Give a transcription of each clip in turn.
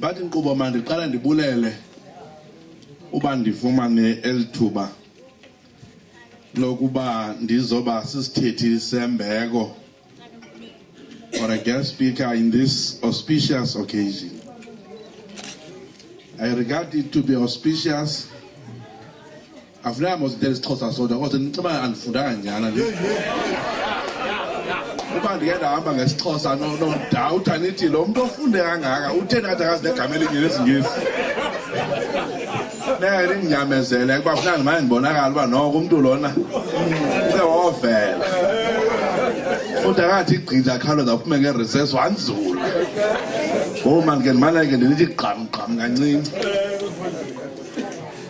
Mphathi Nkqubo mandiqala ndibulele uba ndifumane elithuba lokuba ndizoba sisithethi sembeko or a guest speaker in this auspicious occasion. I regard it to be auspicious. I've never was there Xhosa so because niceba andifundanga njana nje. Uba ndiyahamba ngeSixhosa no doubt anithi lo muntu ofunde kangaka utheni kathi akazi negama elinye lesingisi. Neke nginyamezele kuba kufanele manje ngibonakala uba noko umuntu lona usewovela. Futhi akathi igqitha khalo uphume nge-recess wanzula. Man ke ndimane ke ndilithi gqam kancinci.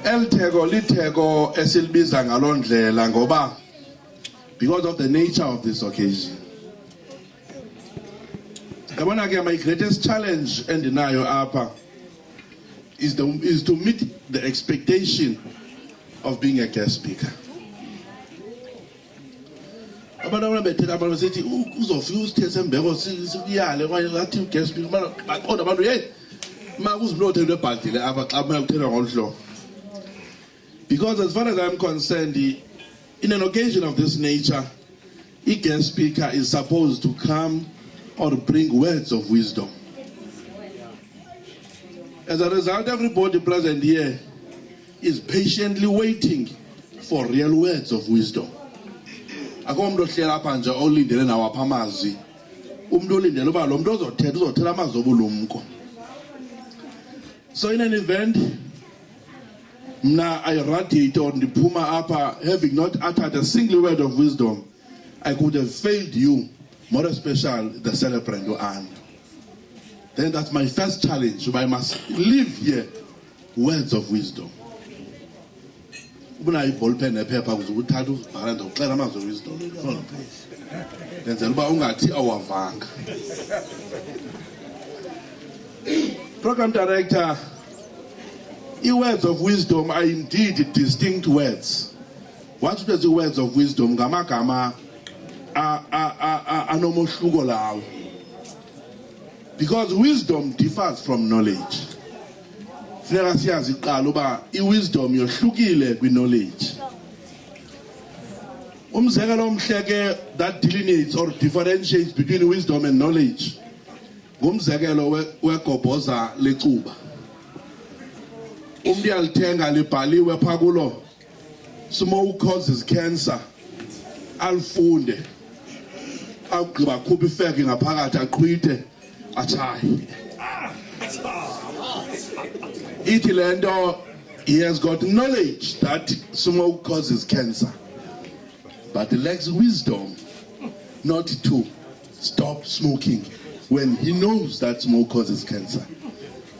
Elitheko litheko esilibiza ngaloo ndlela ngoba because of the nature of this occasion. Yabona ke my greatest challenge endinayo apha is to meet the expectation of being a guest speaker. Abantu bethetha abantu sethi uzofika usithethe sembeko sikuyale kwaye ngathi guest speaker baqonda abantu hey makuzilothe lebhadile apha xa kumele kuthethwa ngolhlobo. Because as far as I'm concerned, in an occasion of this nature, a guest speaker is supposed to come or bring words of wisdom. As a result, everybody present here is patiently waiting for real words of wisdom. Akomdo hlela apha nje olindele nawapha amazwi. Umuntu olindele uba lo muntu uzothela amazwi obulumko. So in an event, I radiate or Puma Apa, having not uttered a single word of wisdom, I could have failed you, more especially the celebrant and. Then that's my first challenge. So I must live here words of wisdom. When I ball pen and paper was good title, I don't clear amounts of wisdom. Then the Baungati our vank. Program director. Words of wisdom are indeed distinct words. What does the words of wisdom? Gama anomoshlugo lao. Because wisdom differs from knowledge. Wisdom yohlukile with knowledge. Umzekelo omhleke that delineates or differentiates between wisdom and knowledge. Ngumzekelo wegobhoza lecuba. Alithenga libhaliwe phakulo smoke causes cancer alifunde awugqiba khupha ifeki ngaphakathi aqhwithe achaye ithi lento he has got knowledge that smoke causes cancer but he lacks wisdom not to stop smoking when he knows that smoke causes cancer.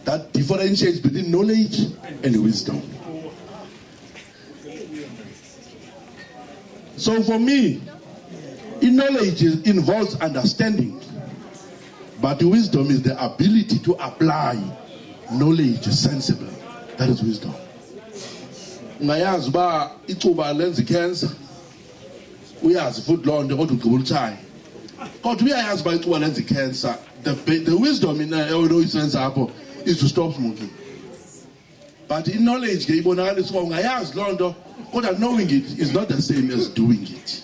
That differentiates between knowledge and wisdom. So for me, knowledge involves understanding, but wisdom is the ability to apply knowledge sensibly. That is wisdom. Ngayazi ba icuba lenza cancer. Uyazi futhi lonto kodwa ugqiba ulchayi. Kodwa uyayazi ba icuba lenza cancer. The wisdom in sense apho is to stop smoking. But in knowledge, knowing it is not the same as doing it.